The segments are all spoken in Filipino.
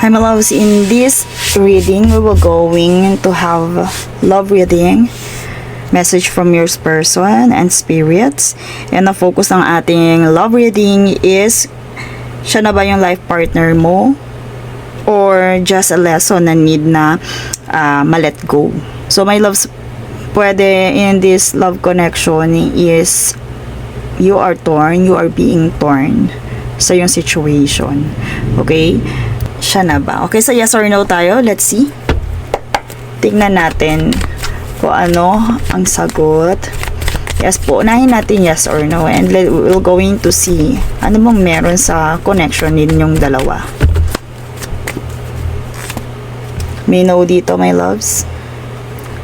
Hi my loves, in this reading we will going to have love reading, message from your person and spirits, and the focus ng ating love reading is siya na ba yung life partner mo or just a lesson na need na ma-let go. So my loves, pwede in this love connection is you are torn, you are being torn sa yung situation. Okay? Siya na ba? Okay, so yes or no tayo. Let's see. Tingnan natin kung ano ang sagot. Yes po, unahin natin yes or no. And we're going to see ano bang meron sa connection ninyong dalawa. May no dito, my loves,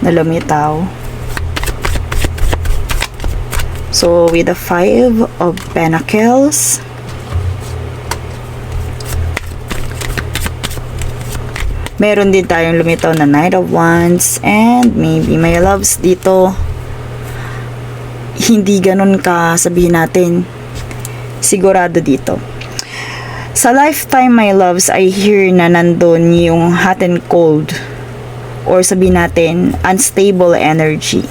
na lumitaw. So, with the 5 of Pentacles, meron din tayong lumitaw na Knight of Wands, and maybe my loves dito hindi ganun ka sabihin natin sigurado dito. Sa lifetime my loves, I hear na nandun yung hot and cold or sabihin natin unstable energy.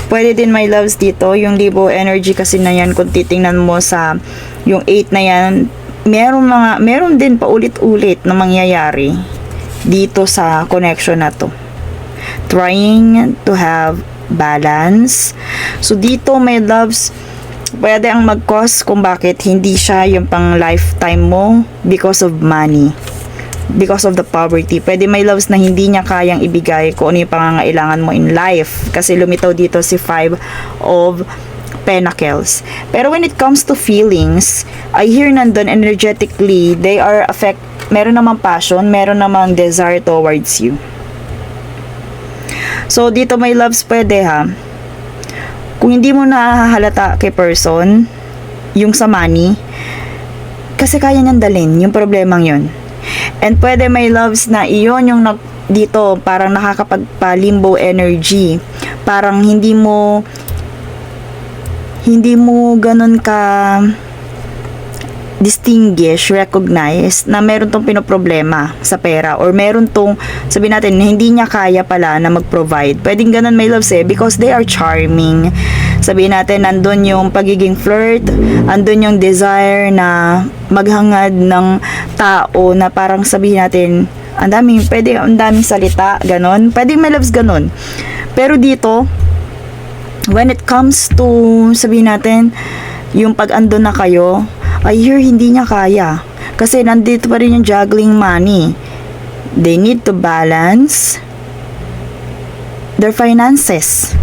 Pwede din my loves dito yung Libra energy kasi na yan, kung titingnan mo sa yung 8 na yan, meron din paulit-ulit na mangyayari dito sa connection na to. Trying to have balance. So dito my loves, pwede ang mag-cause kung bakit hindi siya yung pang lifetime mo because of money, because of the poverty. Pwede my loves na hindi niya kayang ibigay kung ano yung pangangailangan mo in life kasi lumitaw dito si 5 of Pentacles. Pero when it comes to feelings, I hear nandun energetically, they are meron namang passion, meron namang desire towards you. So, dito my loves, pwede ha. Kung hindi mo nahahalata kay person, yung sa money, kasi kaya niyang dalhin, yung problemang yun. And pwede my loves na iyon yung dito, parang nakakapagpa-limbo energy. Parang hindi mo ganun ka distinguish, recognize na meron tong pinoproblema sa pera or meron tong sabihin natin hindi niya kaya pala na mag-provide. Pwedeng ganun my loves because they are charming. Sabihin natin nandun yung pagiging flirt, andun yung desire na maghangad ng tao na parang sabihin natin ang daming salita, ganun. Pwedeng my loves ganun. Pero dito when it comes to sabihin natin yung pag-andun na kayo, I hear hindi niya kaya kasi nandito pa rin yung juggling money. They need to balance their finances.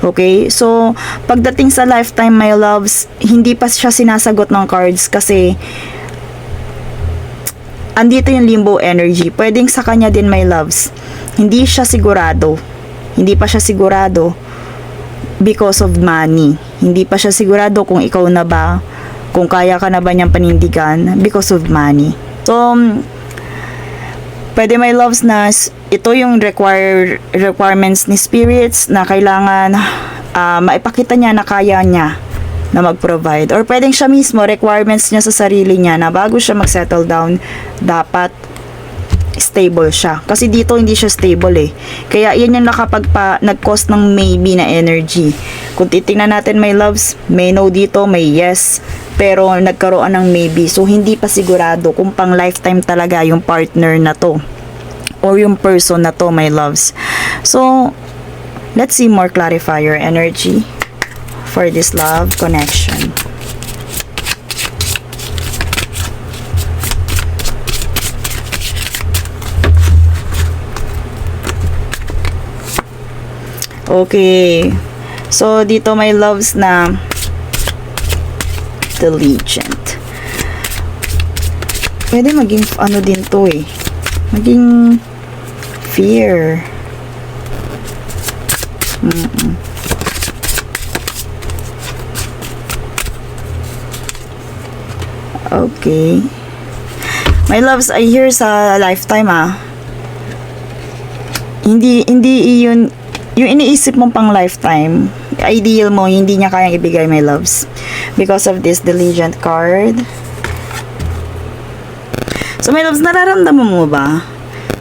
Okay, so pagdating sa lifetime my loves, hindi pa siya sinasagot ng cards kasi andito yung limbo energy. Pwedeng sa kanya din my loves, hindi siya sigurado, hindi pa siya sigurado because of money. Hindi pa siya sigurado kung ikaw na ba, kung kaya ka na ba niyang panindigan because of money. So, pwede my loves na ito yung requirements ni spirits na kailangan maipakita niya na kaya niya na mag-provide. Or pwedeng siya mismo, requirements niya sa sarili niya na bago siya mag-settle down, dapat stable siya. Kasi dito hindi siya stable eh. Kaya yan yung nag-cause ng maybe na energy. Kung titingnan natin my loves, may no dito, may yes. Pero nagkaroon ng maybe. So hindi pa sigurado kung pang lifetime talaga yung partner na to. Or yung person na to my loves. So, let's see more clarifier energy for this love connection. Okay. So, dito my loves na the Legend. Pwede maging ano din to eh. Maging fear. Okay. My loves, I hear sa lifetime hindi yun yung iniisip mong pang lifetime, ideal mo, hindi niya kayang ibigay my loves. Because of this, the Legend card. So my loves, nararamdaman mo ba?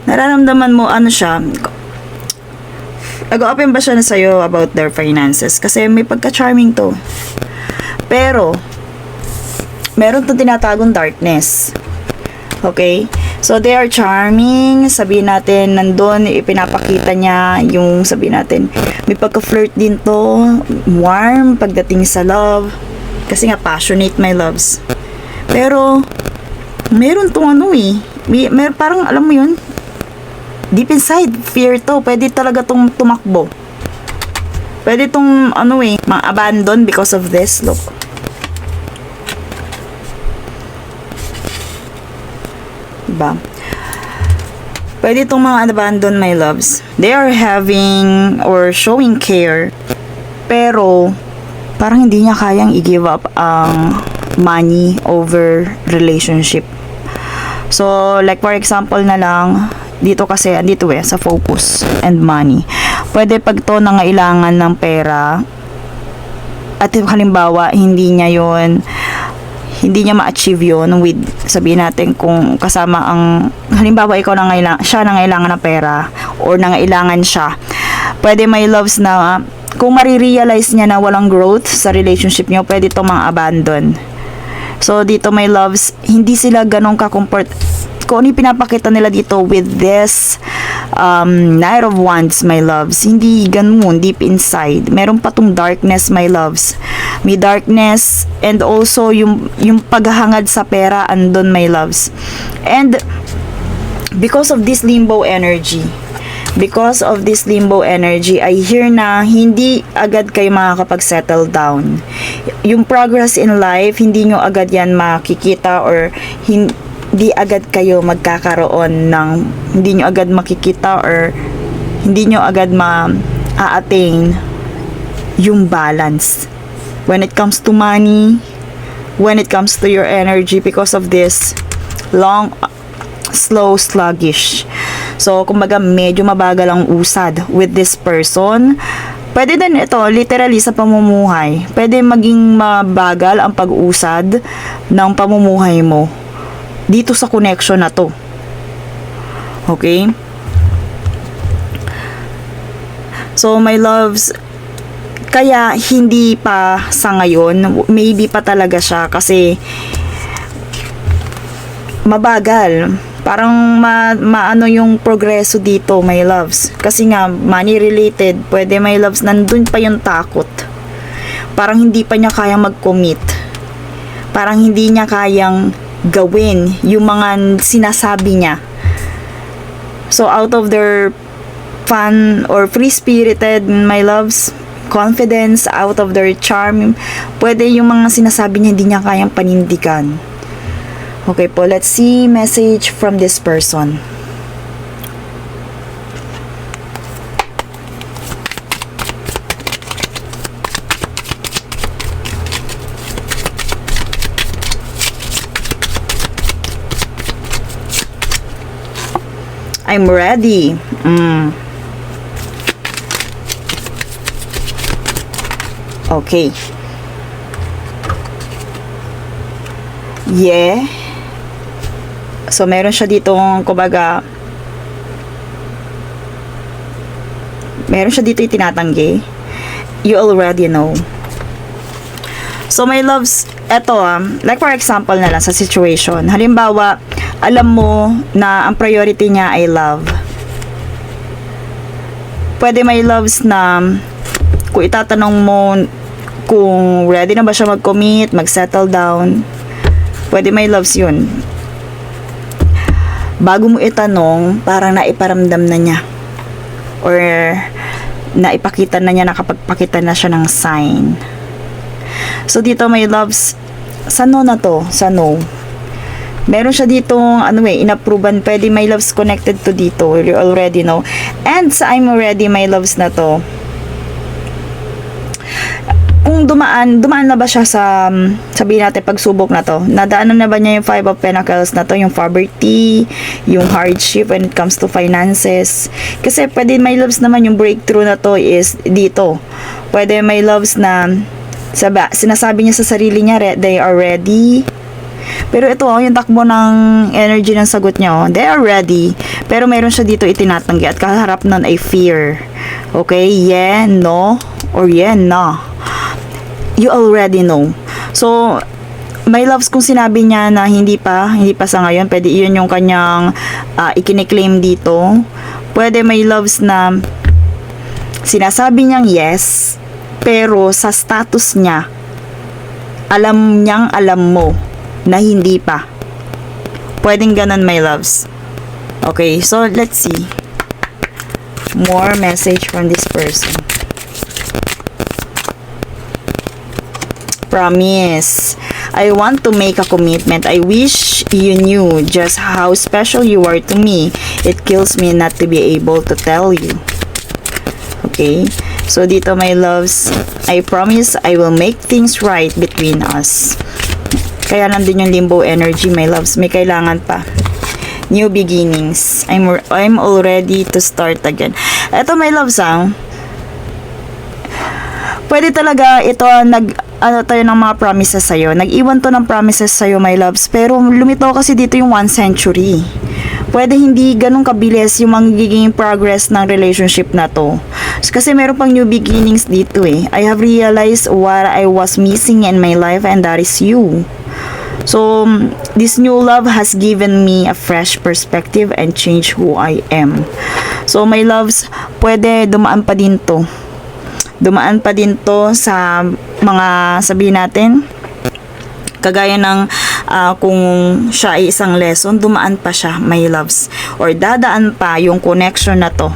Nararamdaman mo ano siya? Nag-open ba siya na sa'yo about their finances? Kasi may pagka-charming to. Pero, meron itong tinatagong darkness. Okay? So, they are charming. Sabihin natin, nandun, ipinapakita niya yung, sabihin natin, may pagka-flirt din to. Warm, pagdating sa love. Kasi nga, passionate, my loves. Pero, meron tong ano eh. Parang, alam mo yun, deep inside, fear to. Pwede talaga tong tumakbo. Pwede tong, ano eh, ma-abandon because of this. Look. Diba? Pwede tong mga abandon, my loves. They are having or showing care. Pero, parang hindi niya kayang i-give up ang money over relationship. So, like for example na lang, dito kasi, andito sa focus and money. Pwede pag to nangailangan ng pera, at halimbawa, hindi niya ma-achieve yun with, sabihin natin kung kasama ang, halimbawa ikaw siya nangailangan ng pera, or nangailangan siya. Pwede my loves na, kung marirealize niya na walang growth sa relationship niyo, pwede to mga abandon. So, dito my loves, hindi sila ganong kung ano yung pinapakita nila dito with this Knight of Wands, my loves, hindi ganun deep inside. Meron pa tong darkness, my loves. May darkness and also yung paghahangad sa pera andon, my loves. And because of this limbo energy, I hear na hindi agad kayo makakapag-settle down. Yung progress in life, hindi nyo agad yan makikita or hindi agad kayo magkakaroon ng, hindi nyo agad makikita or hindi nyo agad ma-attain yung balance when it comes to money, when it comes to your energy, because of this long, slow, sluggish. So, kumbaga medyo mabagal ang usad with this person. Pwede din ito, literally sa pamumuhay. Pwede maging mabagal ang pag-usad ng pamumuhay mo dito sa connection na to. Okay? So, my loves, kaya hindi pa sa ngayon, maybe pa talaga siya kasi mabagal. Parang maano yung progreso dito, my loves. Kasi nga, money related, pwede, my loves, nandun pa yung takot. Parang hindi pa niya kayang mag-commit. Parang hindi niya kayang gawin yung mga sinasabi niya. So, out of their fun or free-spirited, my loves, confidence, out of their charm, pwede yung mga sinasabi niya hindi niya kayang panindigan. Okay po, let's see message from this person. I'm ready. Okay. Yeah. So, meron siya ditong, kumbaga, meron siya dito yung tinatanggi. You already know. So, my loves, eto like for example na lang sa situation. Halimbawa, alam mo na ang priority niya ay love. Pwede, my loves, na kung itatanong mo kung ready na ba siya mag-commit, mag-settle down, pwede, my loves, yun. Bago mo itanong, parang naiparamdam na niya or naipakita na niya, nakapagpakita na siya ng sign. So, dito, my loves, sa no na to, sa no, meron siya ditong inapprovean. Pwede, my loves, connected to dito, you already know. And sa I'm ready, my loves, na to, kung dumaan na ba siya sa, sabihin natin, pagsubok na to, nadaanan na ba niya yung 5 of Pentacles na to, yung poverty, yung hardship when it comes to finances. Kasi pwede, my loves, naman yung breakthrough na to is dito. Pwede, my loves, na sinasabi niya sa sarili niya, they are ready. Pero ito, yung takbo ng energy ng sagot niya, they are ready. Pero meron siya dito itinatanggi at kaharap nun ay fear. Okay? Yeah, no, or yeah, no. You already know. So, my loves, kung sinabi niya na hindi pa sa ngayon, pwede iyon yung kanyang ikiniklaim dito. Pwede, my loves, na sinasabi niyang yes, pero sa status niya, alam mo na hindi pa. Pwedeng ganun, my loves. Okay, so let's see. More message from this person. Promise. I want to make a commitment. I wish you knew just how special you are to me. It kills me not to be able to tell you. Okay? So dito, my loves, I promise I will make things right between us. Kaya nandun yung limbo energy, my loves. May kailangan pa. New beginnings. I'm all ready to start again. Eto, my loves, pwede talaga ito tayo ng mga promises sa'yo. Nag-iwan to ng promises sa'yo, my loves. Pero lumitaw kasi dito yung 1 century. Pwede hindi ganun kabilis yung magiging progress ng relationship na to. Kasi meron pang new beginnings dito eh. I have realized what I was missing in my life, and that is you. So, this new love has given me a fresh perspective and changed who I am. So, my loves, pwede dumaan pa din to. Dumaan pa din to sa mga, sabihin natin, kagaya ng kung siya ay isang lesson, dumaan pa siya, my loves. Or dadaan pa yung connection na to.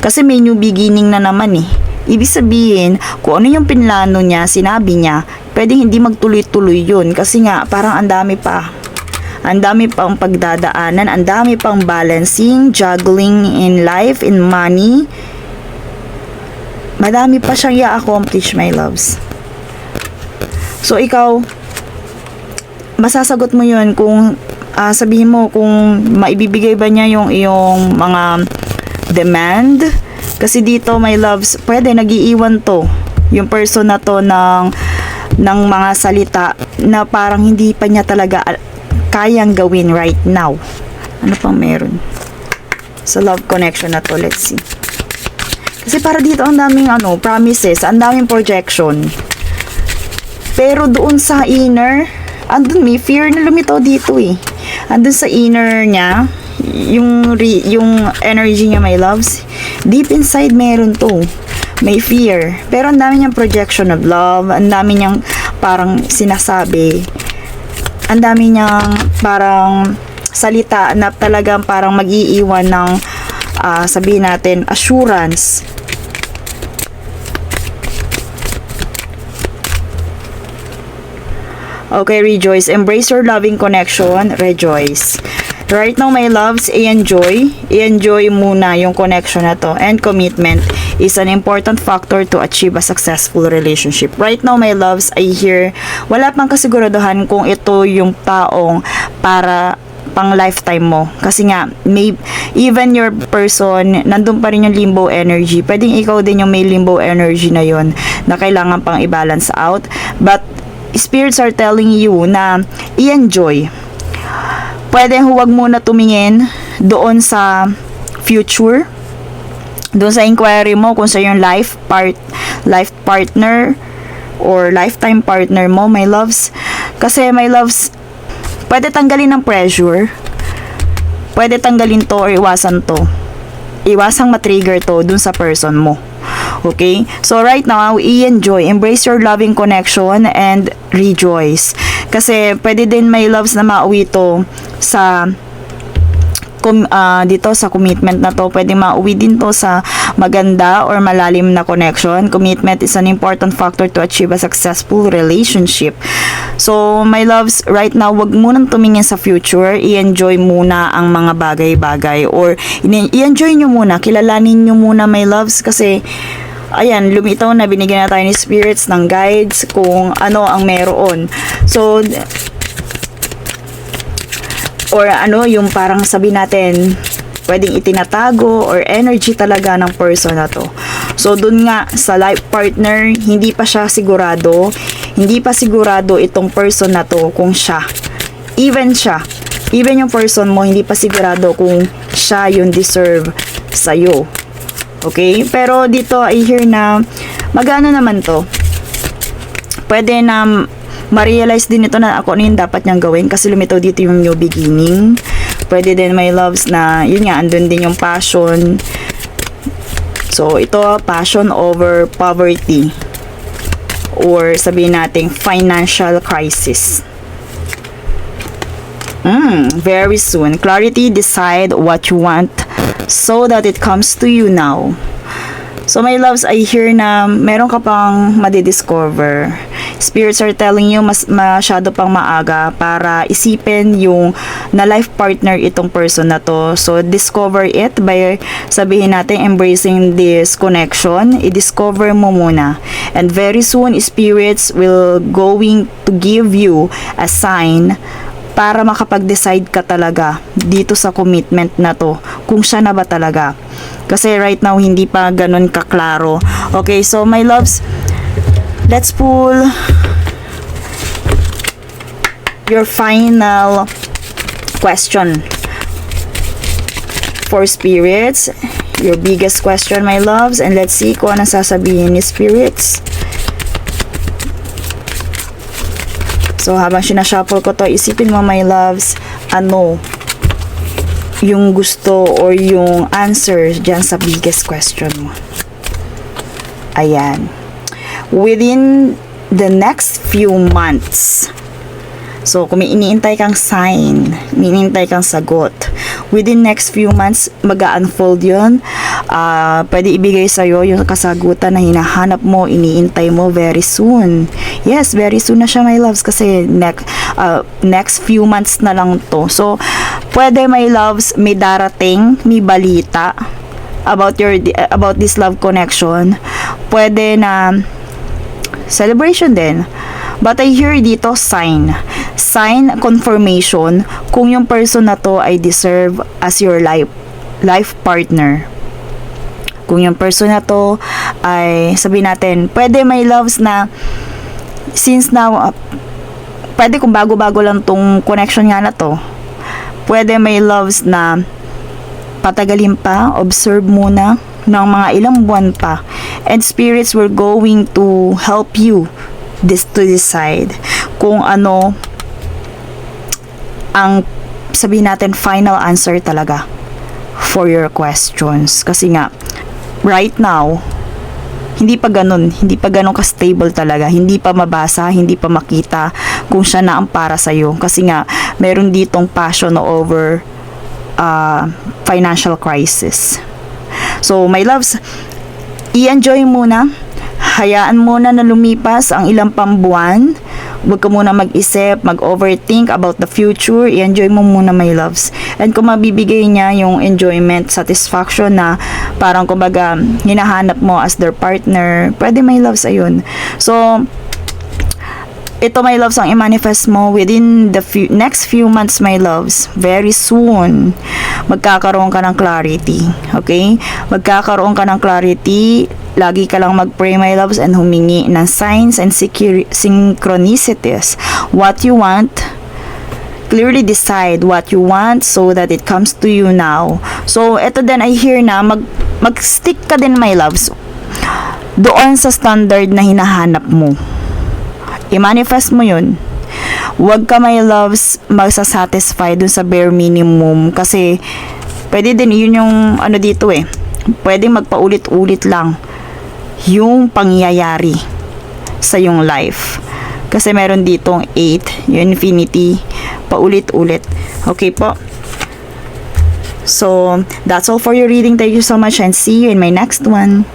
Kasi may new beginning na naman eh. Ibig sabihin, kung ano yung pinlano niya, sinabi niya, pwedeng hindi magtuloy-tuloy yun. Kasi nga, parang ang dami pa. Ang dami pang pagdadaanan, ang dami pang balancing, juggling in life, in money. Madami pa siyang i-accomplish, my loves. So, ikaw, masasagot mo yun kung sabihin mo kung maibibigay ba niya yung iyong mga demand. Kasi dito, my loves, pwede nagiiwan to yung person na to ng mga salita na parang hindi pa niya talaga kayang gawin right now. Ano pang meron sa love connection na to? Let's see. Kasi para dito ang daming promises, ang daming projection. Pero doon sa inner, andun may fear na lumitaw dito eh. Andun sa inner niya, yung energy niya, my loves, deep inside meron to. May fear. Pero ang dami niyang projection of love, ang dami niyang parang sinasabi, ang dami niyang parang salita na talagang parang mag-iiwan ng sabihin natin, assurance. Okay, rejoice. Embrace your loving connection. Rejoice. Right now, my loves, i-enjoy. I-enjoy muna yung connection na to. And commitment is an important factor to achieve a successful relationship. Right now, my loves, I hear, wala pang kasiguraduhan kung ito yung taong para pang lifetime mo. Kasi nga, even your person, nandun pa rin yung limbo energy. Pwedeng ikaw din yung may limbo energy na yon na kailangan pang i-balance out. But, spirits are telling you na i-enjoy. Pwede huwag muna tumingin doon sa future, doon sa inquiry mo kung sa yung life partner or lifetime partner mo, my loves. Kasi, my loves, pwede tanggalin ng pressure, pwede tanggalin to or iwasan to. Iwasang matrigger to dun sa person mo. Okay? So, right now, i-enjoy. Embrace your loving connection and rejoice. Kasi, pwede din, my loves, na mauwi to sa dito sa commitment na to. Pwede mauwi din to sa maganda or malalim na connection. Commitment is an important factor to achieve a successful relationship. So, my loves, right now, wag munang tumingin sa future. I-enjoy muna ang mga bagay-bagay or i-enjoy nyo muna. Kilalanin nyo muna, my loves, kasi ayan, lumitaw na binigyan na tayo ni spirits ng guides kung ano ang meron. So, or yung parang sabi natin, pwedeng itinatago or energy talaga ng person na to. So, dun nga, sa life partner, hindi pa siya sigurado. Hindi pa sigurado itong person na to kung siya even yung person mo, hindi pa sigurado kung siya yung deserve sa'yo. Okay? Pero dito, I hear na, magano naman to. Pwede na ma-realize din ito na ako ano yung dapat niyang gawin kasi lumitaw dito yung new beginning. Pwede din, my loves, na yun nga, andun din yung passion. So, ito, passion over poverty. Or sabihin natin, financial crisis. Very soon. Clarity, decide what you want so that it comes to you now. So my loves, I hear na meron ka pang madidiscover. Spirits are telling you masyado pang maaga para isipin yung na life partner itong person na to. So discover it by sabihin natin embracing this connection. I-discover mo muna. And very soon, spirits will going to give you a sign para makapag-decide ka talaga dito sa commitment na to, kung siya na ba talaga. Kasi right now, hindi pa ganun kaklaro. Okay, so my loves, let's pull your final question for spirits. Your biggest question, my loves, and let's see kung anong sasabihin ni spirits. So, habang sinashuffle ko to, isipin mo, my loves, ano yung gusto or yung answer dyan sa biggest question mo. Ayan. Within the next few months, so, kung may iniintay kang sign, may iniintay kang sagot, within next few months, mag-unfold yun. Pwede ibigay sa'yo yung kasagutan na hinahanap mo, iniintay mo very soon. Yes, very soon na siya, my loves, kasi next few months na lang to. So, pwede, my loves, may darating, may balita about this love connection. Pwede na celebration din. But I hear dito sign confirmation kung yung person na to ay deserve as your life partner. Kung yung person na to ay sabihin natin, pwede, my loves, na since now pwede kung bago-bago lang tong connection nga na to, pwede, my loves, na patagalin pa, observe muna ng mga ilang buwan pa, and spirits were going to help you to decide kung ano ang sabihin natin final answer talaga for your questions. Kasi nga right now hindi pa ganun ka-stable talaga, hindi pa mabasa, hindi pa makita kung siya na ang para sa'yo, kasi nga meron ditong passion over financial crisis. So my loves, i-enjoy muna, hayaan muna na lumipas ang ilang pambuwan. Huwag ka muna mag-isip, mag-overthink about the future. I-enjoy mo muna, my loves. And kung mabibigay niya yung enjoyment, satisfaction na parang kumbaga hinahanap mo as their partner, pwede, my loves, ayun. So, ito, my loves, ang i-manifest mo within the next few months, my loves. Very soon, magkakaroon ka ng clarity. Okay? Magkakaroon ka ng clarity. Lagi ka lang mag-pray, my loves, and humingi ng signs and synchronicities. What you want, clearly decide what you want so that it comes to you now. So, ito din, I hear na mag-stick ka din, my loves, doon sa standard na hinahanap mo. I-manifest mo yun. Huwag ka, my loves, magsasatisfy dun sa bare minimum, kasi pwede din, yun yung ano dito pwede magpaulit-ulit lang yung pangyayari sa yung life. Kasi meron ditong 8, yung infinity, paulit-ulit. Okay po? So, that's all for your reading. Thank you so much and see you in my next one.